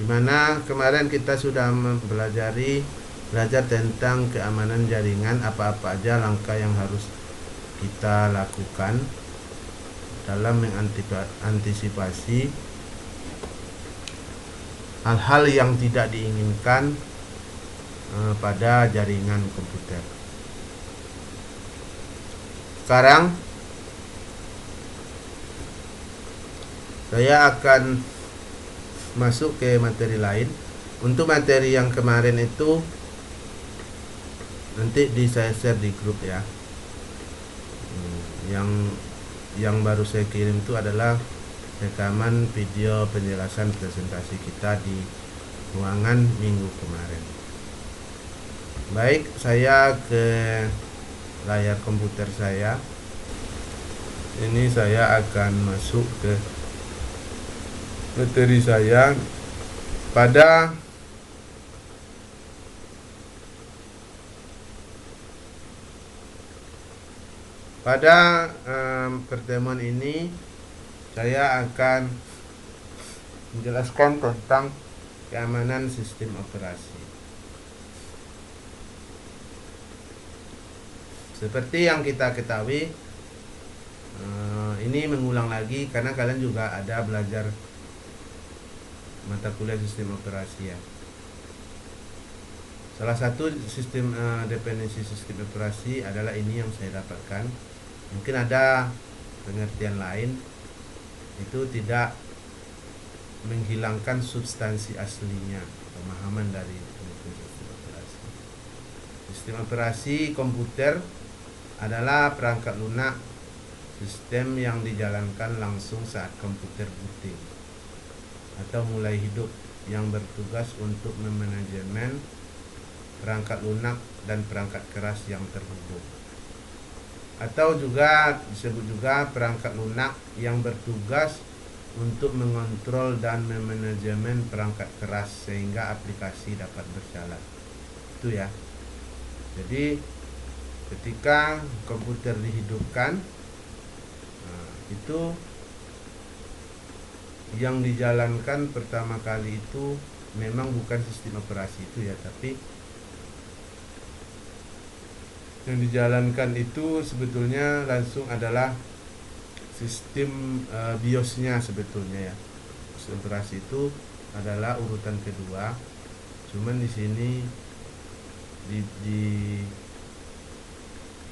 dimana kemarin kita sudah belajar tentang keamanan jaringan, apa-apa aja langkah yang harus kita lakukan dalam mengantisipasi hal-hal yang tidak diinginkan pada jaringan komputer. Sekarang saya akan masuk ke materi lain. Untuk materi yang kemarin itu nanti saya share di grup ya. Yang baru saya kirim itu adalah rekaman video penjelasan presentasi kita di ruangan minggu kemarin. Baik, saya ke layar komputer saya. Ini saya akan masuk ke materi saya pada pertemuan ini. Saya akan menjelaskan tentang keamanan sistem operasi. Seperti yang kita ketahui, ini mengulang lagi karena kalian juga ada belajar mata kuliah sistem operasi ya. Salah satu sistem definisi sistem operasi adalah ini yang saya dapatkan. Mungkin ada pengertian lain, itu tidak menghilangkan substansi aslinya pemahaman dari sistem operasi. Sistem operasi komputer adalah perangkat lunak sistem yang dijalankan langsung saat komputer booting atau mulai hidup, yang bertugas untuk memanajemen perangkat lunak dan perangkat keras yang terhubung, atau juga disebut juga perangkat lunak yang bertugas untuk mengontrol dan memanajemen perangkat keras sehingga aplikasi dapat berjalan. Itu ya. Jadi ketika komputer dihidupkan, itu yang dijalankan pertama kali itu memang bukan sistem operasi itu ya, tapi yang dijalankan itu sebetulnya langsung adalah sistem BIOS-nya sebetulnya ya. Sistem operasi itu adalah urutan kedua, cuman di sini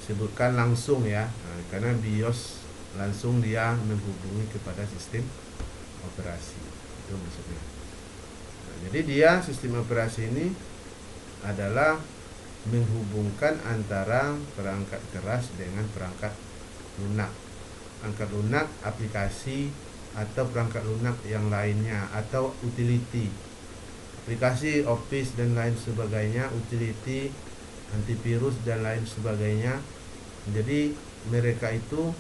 disebutkan langsung ya, karena BIOS langsung dia menghubungi kepada sistem operasi, itu maksudnya. Jadi dia sistem operasi ini adalah menghubungkan antara perangkat keras dengan perangkat lunak. Perangkat lunak aplikasi atau perangkat lunak yang lainnya, atau utility, aplikasi Office dan lain sebagainya, utility antivirus dan lain sebagainya. Jadi mereka itu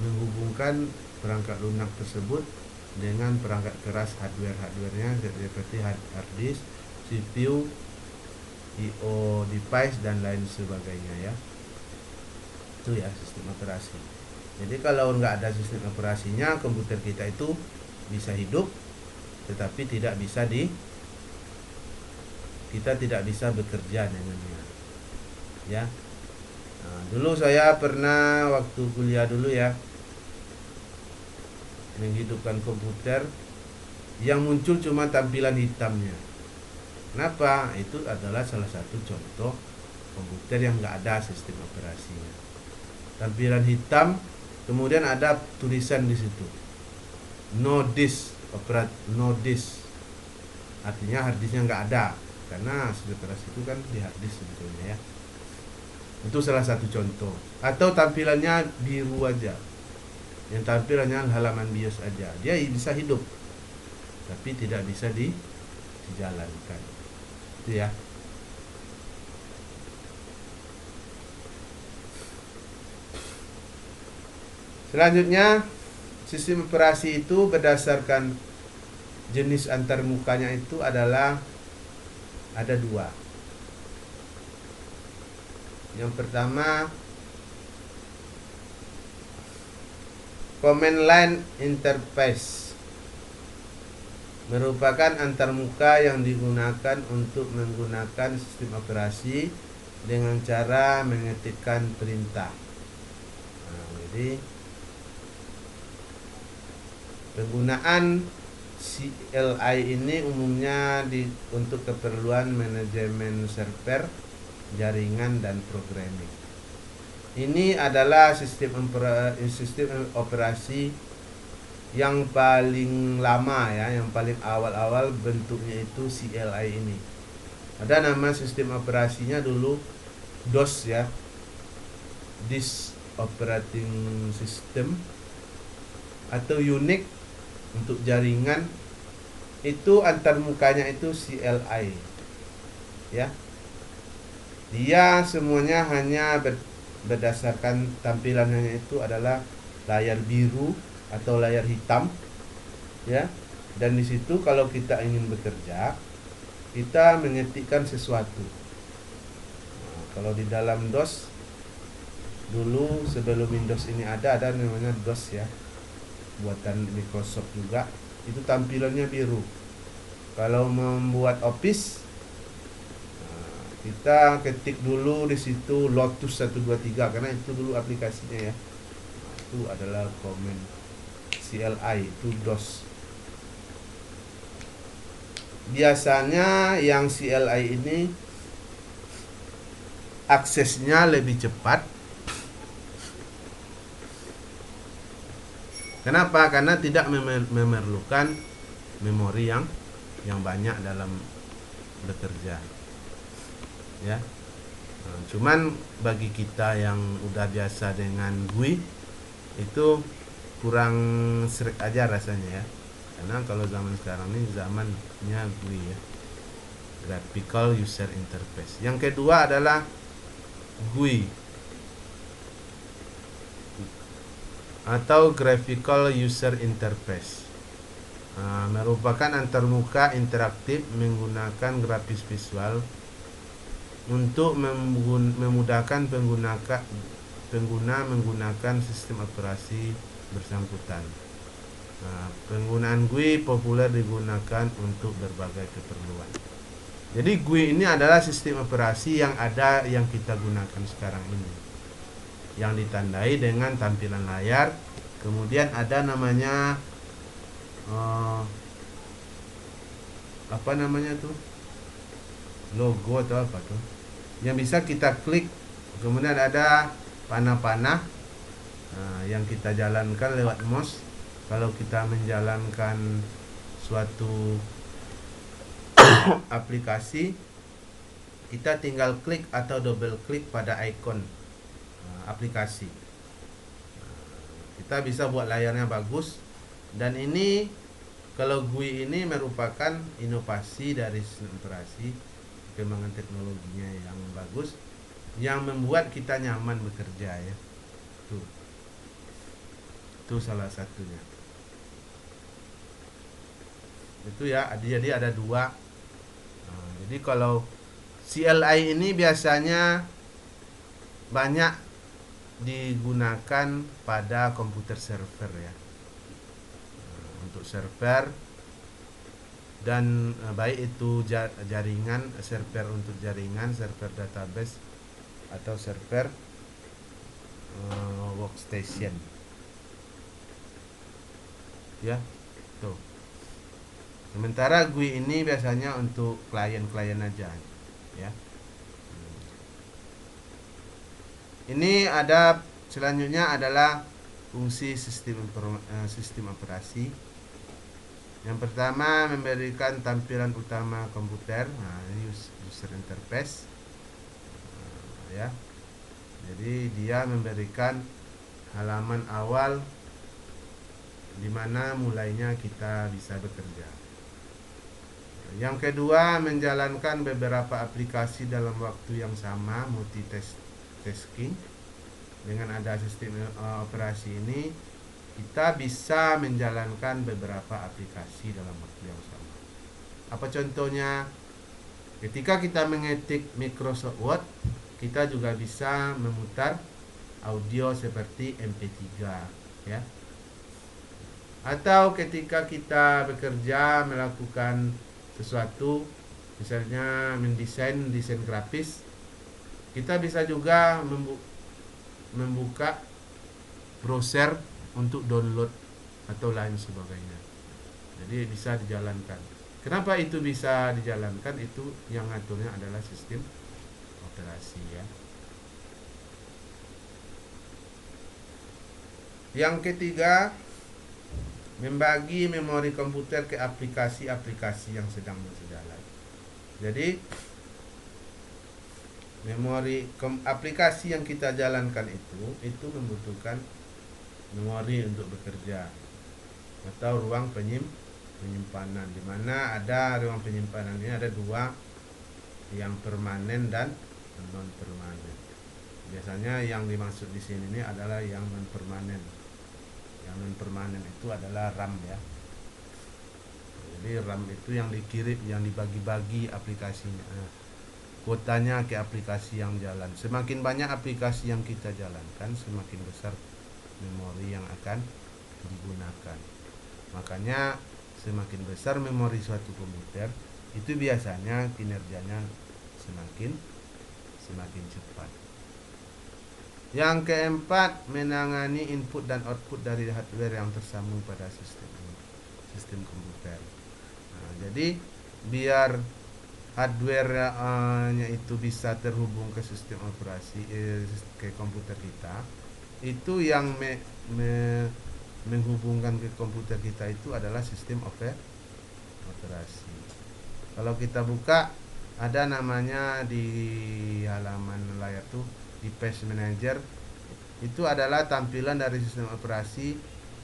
menghubungkan perangkat lunak tersebut dengan perangkat keras hardware-nya seperti hard disk, CPU, IO device dan lain sebagainya ya. Itu ya sistem operasi. Jadi kalau nggak ada sistem operasinya, komputer kita itu bisa hidup, tetapi kita tidak bisa bekerja dengannya ya. Dulu saya pernah waktu kuliah dulu ya, menghidupkan komputer yang muncul cuma tampilan hitamnya. Kenapa? Itu adalah salah satu contoh komputer yang nggak ada sistem operasinya. Tampilan hitam, kemudian ada tulisan di situ no disk, artinya harddisknya nggak ada, karena sistem operasi itu kan di harddisk sebetulnya ya. Itu salah satu contoh. Atau tampilannya biru aja, yang tampilannya halaman BIOS aja, dia bisa hidup tapi tidak bisa dijalankan. Itu ya. Selanjutnya, sistem operasi itu berdasarkan jenis antarmukanya itu adalah ada dua. Yang pertama, command line interface. merupakan antarmuka yang digunakan untuk menggunakan sistem operasi dengan cara mengetikkan perintah. Nah, jadi penggunaan CLI ini umumnya untuk keperluan manajemen server, jaringan, dan programming. Ini adalah sistem operasi yang paling lama ya, yang paling awal-awal bentuknya itu CLI ini. Ada nama sistem operasinya dulu DOS ya, Disk Operating System, atau Unix untuk jaringan. Itu antarmukanya itu CLI ya. Dia semuanya hanya berdasarkan tampilannya itu adalah layar biru atau layar hitam ya. Dan di situ kalau kita ingin bekerja, kita mengetikkan sesuatu. Nah, kalau di dalam DOS dulu sebelum Windows ini ada namanya DOS ya, buatan Microsoft juga, itu tampilannya biru. Kalau membuat Office, kita ketik dulu di situ Lotus 123 karena itu dulu aplikasinya ya. Itu adalah komen CLI, itu DOS. Biasanya yang CLI ini aksesnya lebih cepat. Kenapa? Karena tidak memerlukan memori yang banyak dalam bekerja ya. Nah, cuman bagi kita yang udah biasa dengan GUI itu kurang srek aja rasanya ya, karena kalau zaman sekarang ini zamannya GUI ya, Graphical User Interface. Yang kedua adalah GUI atau Graphical User Interface. Merupakan antarmuka interaktif menggunakan grafis visual untuk memudahkan pengguna menggunakan sistem operasi bersangkutan. Penggunaan GUI populer digunakan untuk berbagai keperluan. Jadi GUI ini adalah sistem operasi yang kita gunakan sekarang ini, yang ditandai dengan tampilan layar. Kemudian ada namanya apa namanya tuh, logo atau apa tuh, yang bisa kita klik. Kemudian ada panah-panah yang kita jalankan lewat mouse. Kalau kita menjalankan suatu aplikasi, kita tinggal klik atau double klik pada ikon aplikasi. Kita bisa buat layarnya bagus. Dan ini kalau GUI ini merupakan inovasi dari sistem operasi, perkembangan teknologinya yang bagus, yang membuat kita nyaman bekerja ya. Itu salah satunya. Itu ya, jadi ada dua. Jadi kalau CLI ini biasanya banyak digunakan pada komputer server ya, untuk server dan baik itu jaringan, server untuk jaringan, server database, atau server workstation ya. Tuh. Sementara GUI ini biasanya untuk klien-klien aja ya. Ini ada selanjutnya adalah fungsi sistem operasi. Yang pertama, memberikan tampilan utama komputer. Nah, ini user interface ya. Jadi dia memberikan halaman awal di mana mulainya kita bisa bekerja. Yang kedua, menjalankan beberapa aplikasi dalam waktu yang sama, multitasking. Dengan ada sistem operasi ini, kita bisa menjalankan beberapa aplikasi dalam waktu yang sama. Apa contohnya? Ketika kita mengetik Microsoft Word, kita juga bisa memutar audio seperti MP3 ya. Atau ketika kita bekerja melakukan sesuatu, misalnya mendesain desain grafis, kita bisa juga membuka browser untuk download atau lain sebagainya. Jadi bisa dijalankan. Kenapa itu bisa dijalankan? Itu yang ngaturnya adalah sistem operasi ya. Yang ketiga, membagi memori komputer ke aplikasi-aplikasi yang sedang berjalan. Jadi memori aplikasi yang kita jalankan itu membutuhkan memori untuk bekerja atau ruang penyimpanan, di mana ada ruang penyimpanan ini ada dua, yang permanen dan non permanen. Biasanya yang dimaksud di sini ini adalah yang non permanen. Yang non permanen itu adalah RAM ya. Jadi RAM itu yang dikirim, yang dibagi-bagi aplikasinya, kuotanya ke aplikasi yang jalan. Semakin banyak aplikasi yang kita jalankan, semakin besar memori yang akan digunakan. Makanya semakin besar memori suatu komputer, itu biasanya kinerjanya semakin cepat. Yang keempat, menangani input dan output dari hardware yang tersambung pada sistem komputer. Nah, jadi biar hardware-nya itu bisa terhubung ke sistem operasi, ke komputer kita, itu yang menghubungkan ke komputer kita itu adalah sistem operasi. Kalau kita buka, ada namanya di halaman layar tuh, device manager. Itu adalah tampilan dari sistem operasi,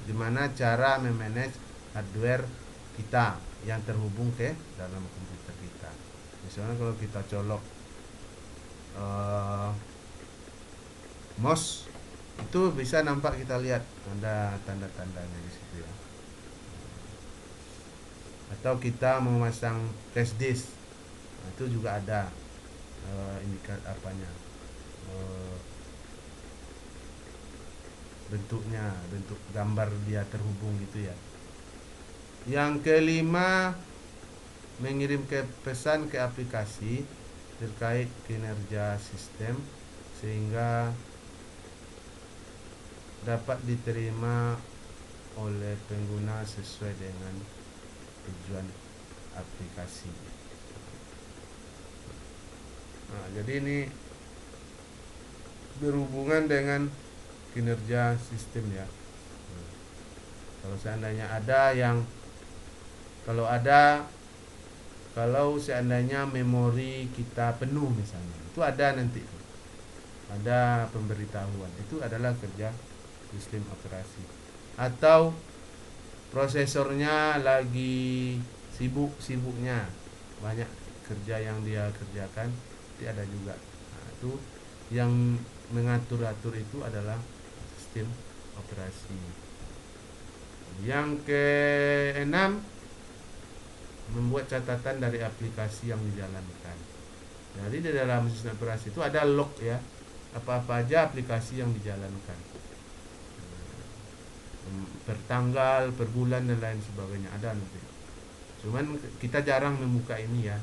di mana cara memanage hardware kita yang terhubung ke dalam komputer kita. Misalnya kalau kita colok mouse, itu bisa nampak, kita lihat ada tanda-tandanya di situ ya. Atau kita memasang flash disk, itu juga ada indikator apanya, bentuknya, bentuk gambar dia terhubung gitu ya. Yang kelima, mengirim ke pesan ke aplikasi terkait kinerja sistem sehingga dapat diterima oleh pengguna sesuai dengan tujuan aplikasi. Nah, jadi ini berhubungan dengan kinerja sistem ya. Kalau seandainya ada yang kalau seandainya memori kita penuh misalnya, itu ada nanti, ada pemberitahuan, itu adalah kerja sistem operasi. Atau prosesornya lagi sibuknya, banyak kerja yang dia kerjakan, itu ada juga. Nah, itu yang mengatur-atur itu adalah sistem operasi. Yang keenam, membuat catatan dari aplikasi yang dijalankan. Jadi di dalam sistem operasi itu ada log ya, apa-apa aja aplikasi yang dijalankan, per tanggal, per bulan dan lain sebagainya ada nanti. Cuman kita jarang membuka ini ya.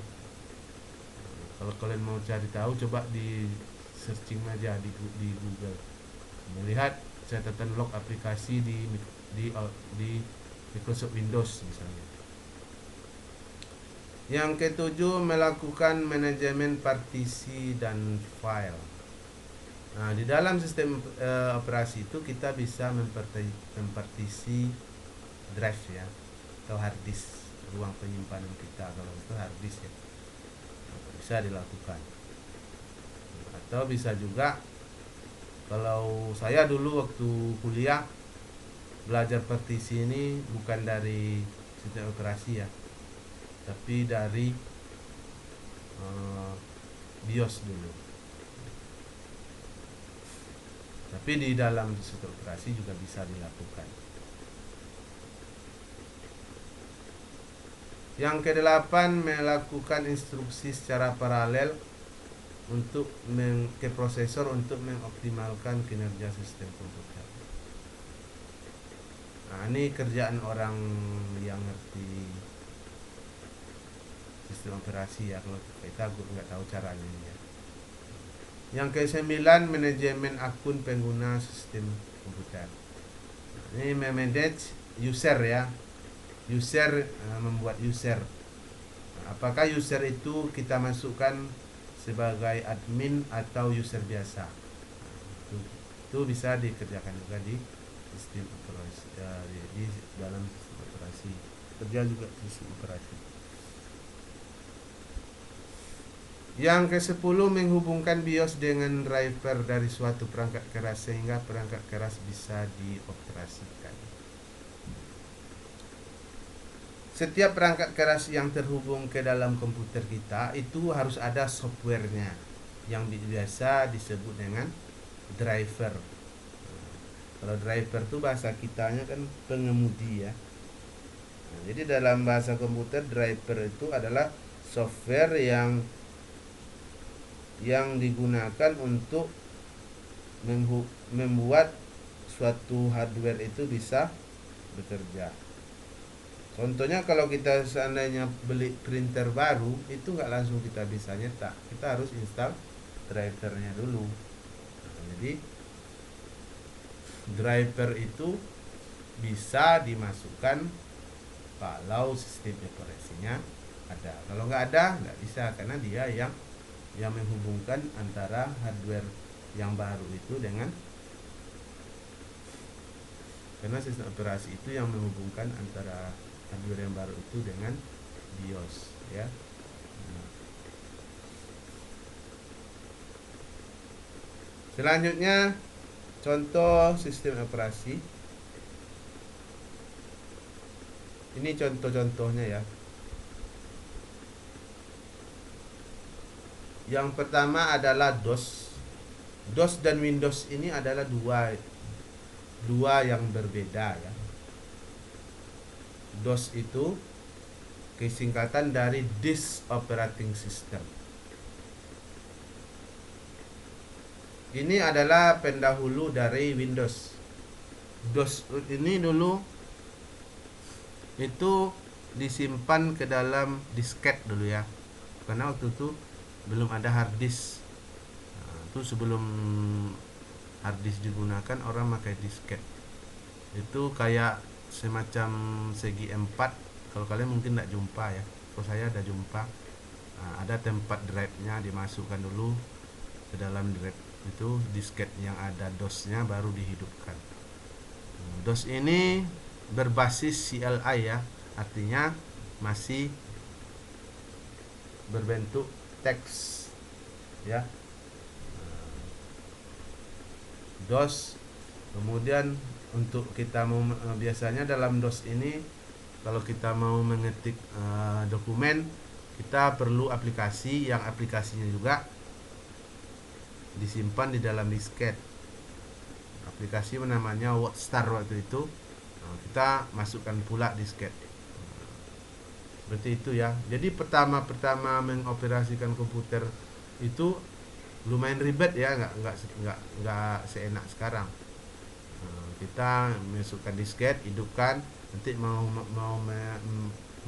Kalau kalian mau cari tahu, coba di searching aja di Google, melihat catatan log aplikasi di Microsoft Windows misalnya. Yang ketujuh, melakukan manajemen partisi dan file. Nah, di dalam sistem operasi itu kita bisa mempartisi drive ya, atau hard disk, ruang penyimpanan kita. Kalau itu hard disk ya, bisa dilakukan. Atau bisa juga, kalau saya dulu waktu kuliah belajar partisi ini bukan dari sistem operasi ya, tapi dari BIOS dulu. Tapi di dalam sistem operasi juga bisa dilakukan. Yang kedelapan, melakukan instruksi secara paralel untuk ke prosesor untuk mengoptimalkan kinerja sistem komputer. Nah, ini kerjaan orang yang ngerti sistem operasi ya. Kalau kita nggak tahu caranya ya. Yang ke-9, manajemen akun pengguna sistem komputer. Ini manage user ya. User, membuat user. Apakah user itu kita masukkan sebagai admin atau user biasa? Itu bisa dikerjakan juga di sistem operasi, di dalam sistem operasi. Kerja juga di sistem operasi. Yang ke-10, menghubungkan BIOS dengan driver dari suatu perangkat keras sehingga perangkat keras bisa dioperasikan. Setiap perangkat keras yang terhubung ke dalam komputer kita itu harus ada softwarenya yang biasa disebut dengan driver. Kalau driver itu bahasa kitanya kan pengemudi ya. Nah, jadi dalam bahasa komputer driver itu adalah software yang digunakan untuk membuat suatu hardware itu bisa bekerja. Contohnya kalau kita seandainya beli printer baru, itu nggak langsung kita bisa nyetak, kita harus install drivernya dulu. Nah, jadi driver itu bisa dimasukkan kalau sistem operasinya ada. Kalau nggak ada, nggak bisa, karena dia yang menghubungkan antara hardware yang baru itu dengan, karena sistem operasi itu yang menghubungkan antara hardware yang baru itu dengan BIOS ya. Selanjutnya contoh sistem operasi. Ini contoh-contohnya ya. Yang pertama adalah DOS. DOS dan Windows ini adalah dua yang berbeda ya. DOS itu kesingkatan dari Disk Operating System. Ini adalah pendahulu dari Windows. DOS ini dulu itu disimpan ke dalam disket dulu ya, karena waktu itu belum ada hard disk. Nah, itu sebelum hard disk digunakan, orang pakai disket. Itu kayak semacam segi 4. Kalau kalian mungkin tidak jumpa ya, kalau saya ada jumpa. Nah, ada tempat drive-nya, dimasukkan dulu ke dalam drive itu disket yang ada DOS-nya, baru dihidupkan. DOS ini berbasis CLI ya, artinya masih berbentuk teks ya. DOS. Kemudian untuk kita mau, biasanya dalam DOS ini kalau kita mau mengetik dokumen, kita perlu aplikasi yang aplikasinya juga disimpan di dalam disket. Aplikasi namanya WordStar waktu itu. Kita masukkan pula disket. Seperti itu ya. Jadi pertama mengoperasikan komputer itu lumayan ribet ya, nggak seenak sekarang. Kita masukkan disket, hidupkan, nanti mau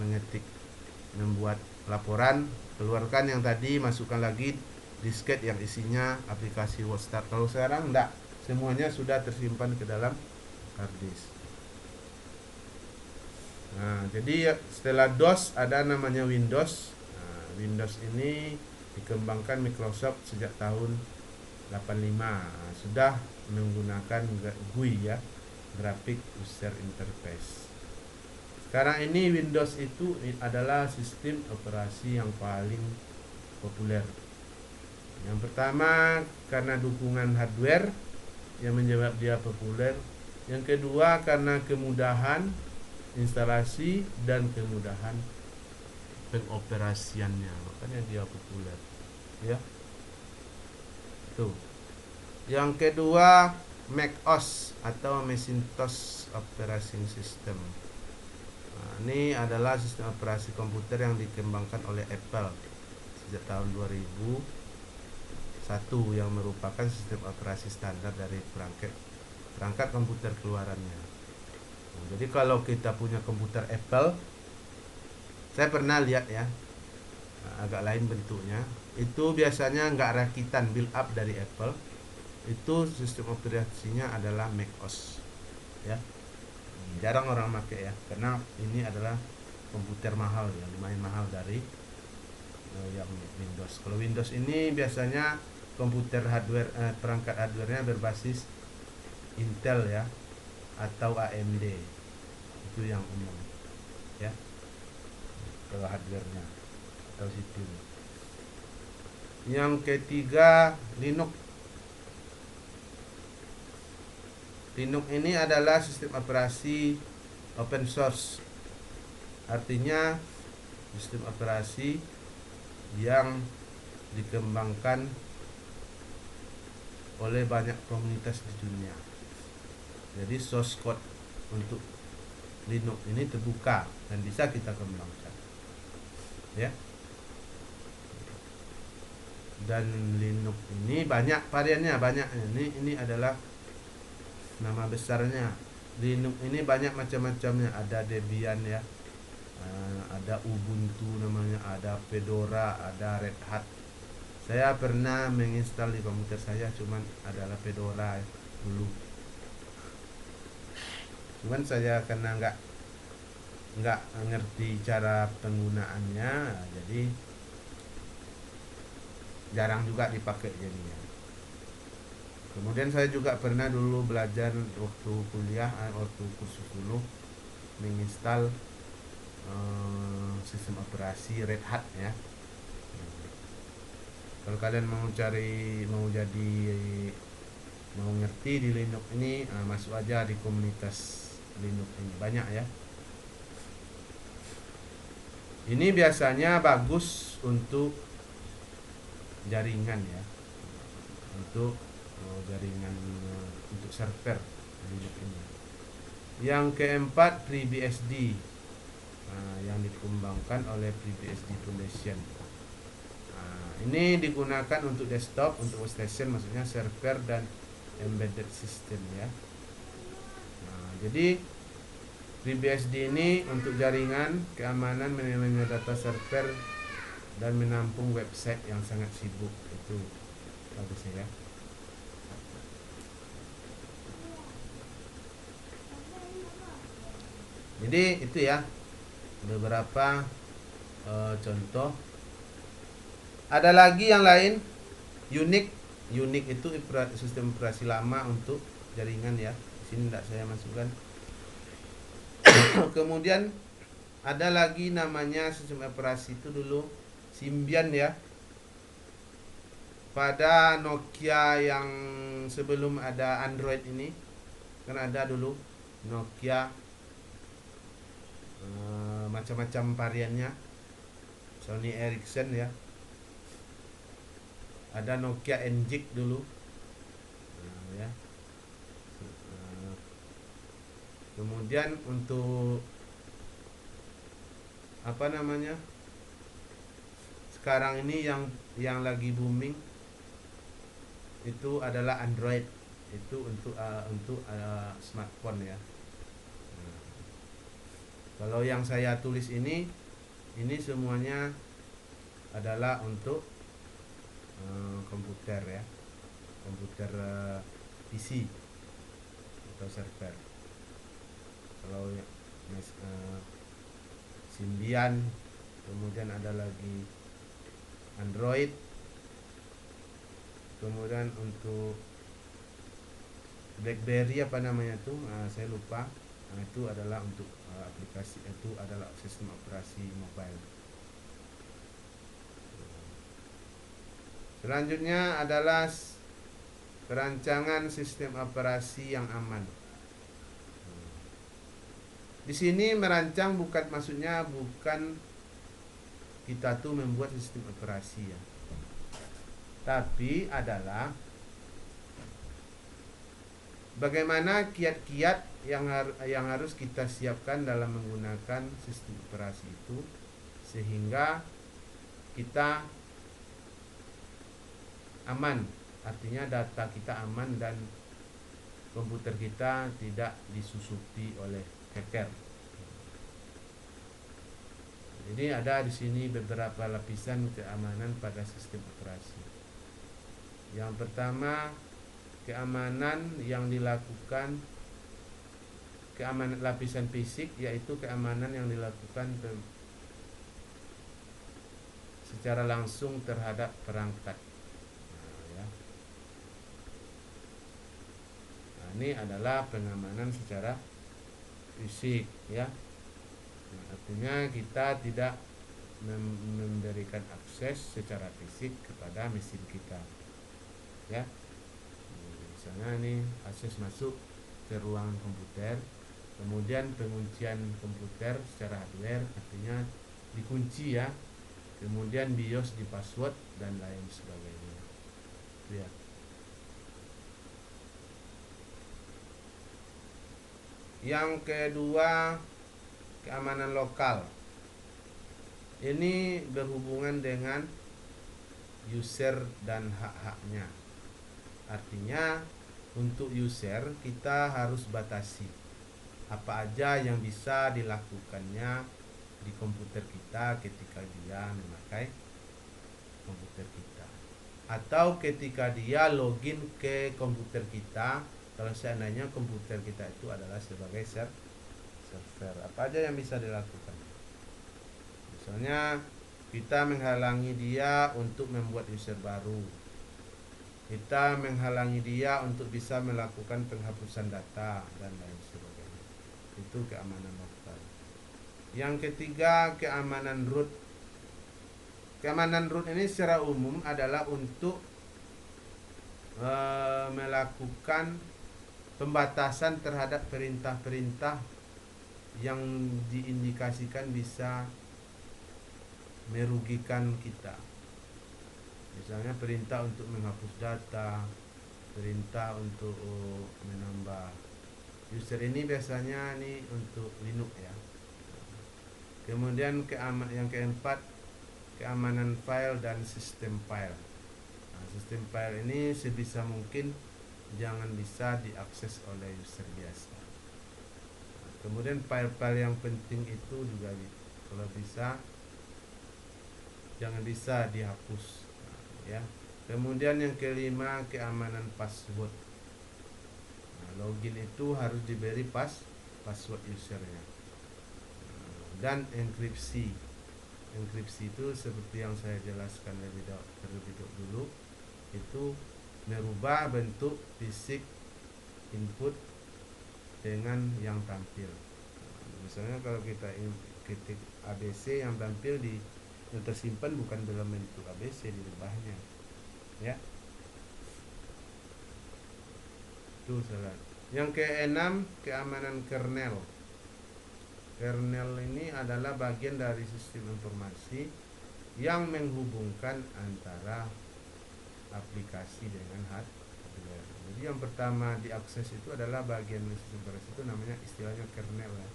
mengetik, membuat laporan, keluarkan yang tadi, masukkan lagi disket yang isinya aplikasi WordStar. Kalau sekarang enggak, semuanya sudah tersimpan ke dalam hard disk. Nah, jadi setelah DOS ada namanya Windows. Nah, Windows ini dikembangkan Microsoft sejak tahun 85. Nah, sudah menggunakan GUI ya, Graphic User Interface. Sekarang ini Windows itu adalah sistem operasi yang paling populer. Yang pertama karena dukungan hardware yang menyebabkan dia populer. Yang kedua karena kemudahan instalasi dan kemudahan pengoperasiannya, makanya dia populer ya. Tuh. Yang kedua macOS atau Macintosh Operating System. Nah, ini adalah sistem operasi komputer yang dikembangkan oleh Apple sejak tahun 2001, yang merupakan sistem operasi standar dari perangkat komputer keluarannya. Jadi kalau kita punya komputer Apple, saya pernah lihat ya, agak lain bentuknya. Itu biasanya nggak rakitan build up dari Apple. Itu sistem operasinya adalah macOS, ya. Jarang orang pakai ya, karena ini adalah komputer mahal ya, lumayan mahal dari yang Windows. Kalau Windows ini biasanya komputer hardware, perangkat hardwarenya berbasis Intel ya, atau AMD, itu yang umum ya, kalau hardwarenya atau CPU. Yang ketiga, Linux. Linux ini adalah sistem operasi open source, artinya sistem operasi yang dikembangkan oleh banyak komunitas di dunia. Jadi source code untuk Linux ini terbuka dan bisa kita kembangkan, ya. Dan Linux ini banyak variannya, banyak. Ini adalah nama besarnya. Linux ini banyak macam-macamnya. Ada Debian ya, ada Ubuntu namanya, ada Fedora, ada Red Hat. Saya pernah menginstal di komputer saya, cuman adalah Fedora dulu. Cuman saya karena nggak ngerti cara penggunaannya, jadi jarang juga dipakai jadinya. Kemudian saya juga pernah dulu belajar waktu kuliah, waktu kursus dulu, menginstal sistem operasi Red Hat ya. Kalau kalian mau ngerti di Linux ini, masuk aja di komunitas Linux ini, banyak ya. Ini biasanya bagus untuk jaringan ya, untuk jaringan, untuk server Linux ini. Yang keempat, FreeBSD, yang dikembangkan oleh FreeBSD Foundation. Ini digunakan untuk desktop, untuk workstation, maksudnya server dan embedded system ya. Jadi FreeBSD ini untuk jaringan, keamanan, manajemen data server, dan menampung website yang sangat sibuk. Itu bagusnya ya. Jadi itu ya beberapa contoh. Ada lagi yang lain, Unix. Unix itu sistem operasi lama untuk jaringan ya. Di sini tidak saya masukkan. Kemudian ada lagi namanya sistem operasi itu dulu Symbian ya. Pada Nokia yang sebelum ada Android ini, kan ada dulu Nokia, macam-macam variannya, Sony Ericsson ya. Ada Nokia NGIC dulu, ya. Kemudian untuk apa namanya, sekarang ini yang lagi booming itu adalah Android, itu untuk smartphone ya. Kalau yang saya tulis ini semuanya adalah untuk komputer ya, komputer PC atau server. Kalau Symbian, kemudian ada lagi Android, kemudian untuk BlackBerry apa namanya tuh, saya lupa. Itu adalah untuk aplikasi, itu adalah sistem operasi mobile. Selanjutnya adalah perancangan sistem operasi yang aman. Di sini merancang maksudnya bukan kita tuh membuat sistem operasi ya, tapi adalah bagaimana kiat-kiat yang harus kita siapkan dalam menggunakan sistem operasi itu, sehingga kita aman, artinya data kita aman dan komputer kita tidak disusupi oleh hacker. Jadi ada di sini beberapa lapisan keamanan pada sistem operasi. Yang pertama, keamanan yang dilakukan keamanan lapisan fisik, yaitu keamanan yang dilakukan secara langsung terhadap perangkat. Nah, ini adalah pengamanan secara fisik, ya. Nah, artinya kita tidak memberikan akses secara fisik kepada mesin kita, ya. Misalnya ini akses masuk ke ruangan komputer, kemudian penguncian komputer secara hardware, artinya dikunci, ya. Kemudian BIOS di password dan lain sebagainya, ya. Yang kedua, keamanan lokal. Ini berhubungan dengan user dan hak-haknya. Artinya untuk user kita harus batasi apa aja yang bisa dilakukannya di komputer kita ketika dia memakai komputer kita, atau ketika dia login ke komputer kita. Kalau seandainya komputer kita itu adalah sebagai server, apa aja yang bisa dilakukan? Misalnya kita menghalangi dia untuk membuat user baru, kita menghalangi dia untuk bisa melakukan penghapusan data dan lain sebagainya. Itu keamanan lokal. Yang ketiga, keamanan root. Keamanan root ini secara umum adalah untuk melakukan pembatasan terhadap perintah-perintah yang diindikasikan bisa merugikan kita. Misalnya perintah untuk menghapus data, perintah untuk menambah user. Ini biasanya nih untuk Linux, ya. Kemudian yang keempat, keamanan file dan sistem file. Nah, sistem file ini sebisa mungkin jangan bisa diakses oleh user biasa. Nah, kemudian file-file yang penting itu juga kalau bisa jangan bisa dihapus, ya. Kemudian yang kelima, keamanan password. Nah, login itu harus diberi password usernya. Dan enkripsi. Enkripsi itu seperti yang saya jelaskan terlebih dulu, itu merubah bentuk fisik input dengan yang tampil. Misalnya kalau kita ketik ABC, yang tampil yang tersimpan bukan dalam bentuk ABC, dirubahnya, ya. Itu salah. Yang keenam, keamanan kernel. Kernel ini adalah bagian dari sistem informasi yang menghubungkan antara aplikasi dengan hardware. Jadi yang pertama diakses itu adalah bagian sistem operasi, itu namanya istilahnya kernel, ya.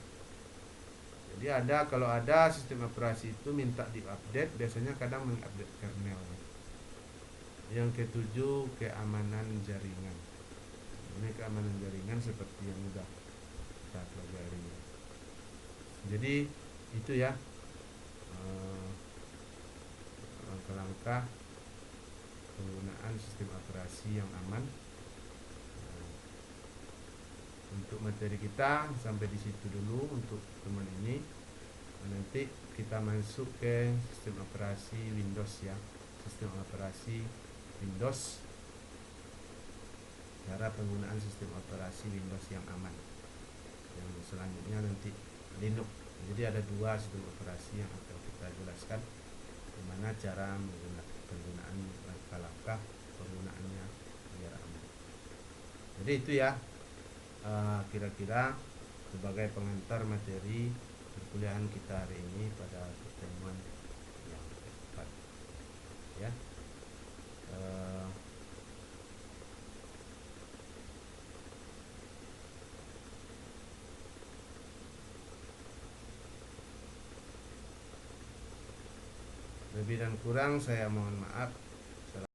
Jadi kalau ada sistem operasi itu minta diupdate, biasanya kadang mengupdate kernel. Yang ketujuh, keamanan jaringan. Ini keamanan jaringan seperti yang sudah kita pelajari. Jadi itu, ya, langkah-langkah penggunaan sistem operasi yang aman. Untuk materi kita sampai di situ dulu untuk teman ini. Nanti kita masuk ke sistem operasi Windows, ya. Sistem operasi Windows, cara penggunaan sistem operasi Windows yang aman. Yang selanjutnya nanti Linux. Jadi ada dua sistem operasi yang akan kita jelaskan, bagaimana cara penggunaan langkah-langkah penggunaannya biar aman. Jadi itu, ya, kira-kira sebagai pengantar materi perkuliahan kita hari ini pada pertemuan yang keempat, ya. Lebih dan kurang saya mohon maaf.